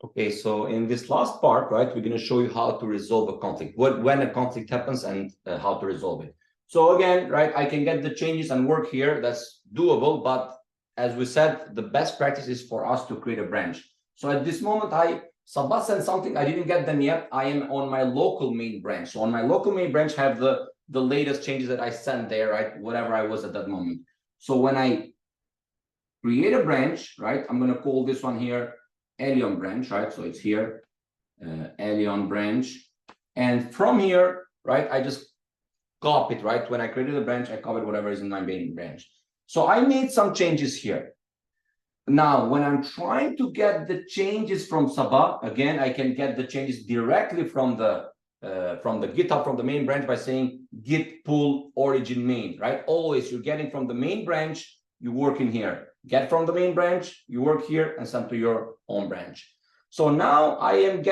Okay, so in this last part, right, we're going to show you how to resolve a conflict, when a conflict happens and how to resolve it. So again, right, I can get the changes and work here. That's doable. But as we said, the best practice is for us to create a branch. So at this moment, Sabah sent something. I didn't get them yet. I am on my local main branch. So on my local main branch, I have the latest changes that I sent there, right, whatever I was at that moment. So when I create a branch, right, I'm going to call this one here Elion branch, right? So it's here, Elion branch. And from here, right, I just copy it, right? When I created a branch, I copied whatever is in my main branch. So I made some changes here. Now, when I'm trying to get the changes from Sabah, again, I can get the changes directly from the GitHub, from the main branch by saying git pull origin main, right? Always you're getting from the main branch, you work in here. Get from the main branch, you work here and send to your own branch. So now I am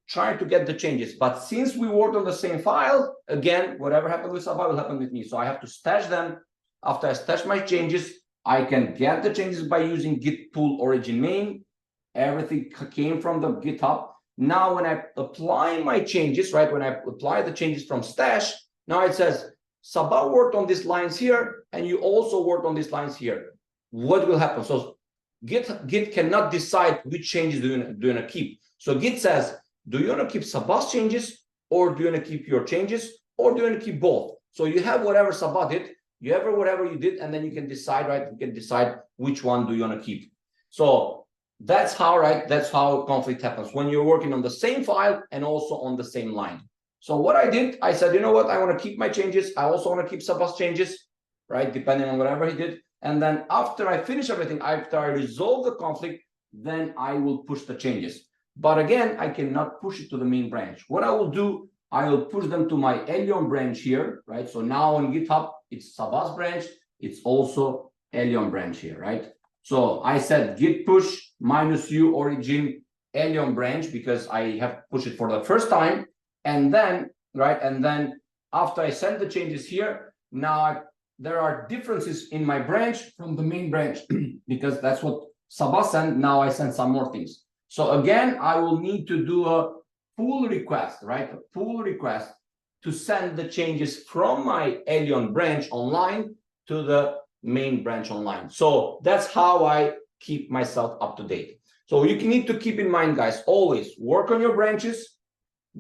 trying to get the changes. But since we worked on the same file, again, whatever happened with Sabah will happen with me. So I have to stash them. After I stash my changes, I can get the changes by using git pull origin main. Everything came from the GitHub. Now, when I apply my changes, right, when I apply the changes from stash, now it says Sabah worked on these lines here, and you also worked on these lines here. What will happen? So Git cannot decide which changes do you want to keep. So Git says, do you want to keep Sabah's changes, or do you want to keep your changes, or do you want to keep both? So you have whatever Sabah did, you have whatever you did, and then you can decide, right? You can decide which one do you want to keep. So that's how, right? That's how conflict happens when you're working on the same file and also on the same line. So what I did, I said, you know what? I want to keep my changes. I also want to keep Sabah's changes, right? Depending on whatever he did. And then after I finish everything, after I resolve the conflict, then I will push the changes. But again, I cannot push it to the main branch. What I will do, I will push them to my Elion branch here, right? So now on GitHub, it's Sabah's branch. It's also Elion branch here, right? So I said git push -u origin Elion branch because I have pushed it for the first time. And then, right, and then after I send the changes here, now there are differences in my branch from the main branch because that's what Sabah sent. Now I send some more things. So again, I will need to do a pull request, right? A pull request to send the changes from my Elion branch online to the main branch online. So that's how I keep myself up to date. So you need to keep in mind, guys, always work on your branches,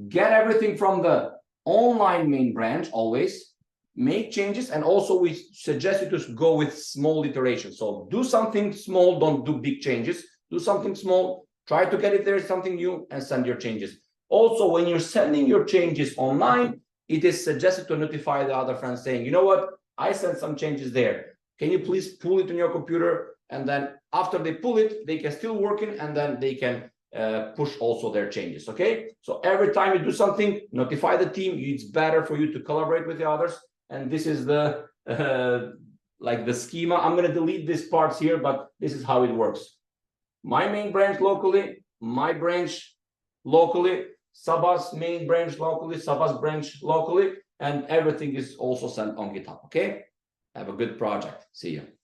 get everything from the online main branch, always make changes. And also we suggest you to go with small iterations. So do something small, don't do big changes, do something small, try to get if there is something new and send your changes. Also, when you're sending your changes online, it is suggested to notify the other friends saying, you know what, I sent some changes there. Can you please pull it on your computer? And then after they pull it, they can still work in, and then they can push also their changes. Okay. So every time you do something, notify the team. It's better for you to collaborate with the others. And this is the like the schema. I'm going to delete these parts here, but this is how it works. My main branch locally, my branch locally, Sabah's main branch locally, Sabah's branch locally, and everything is also sent on GitHub. Okay. Have a good project. See you.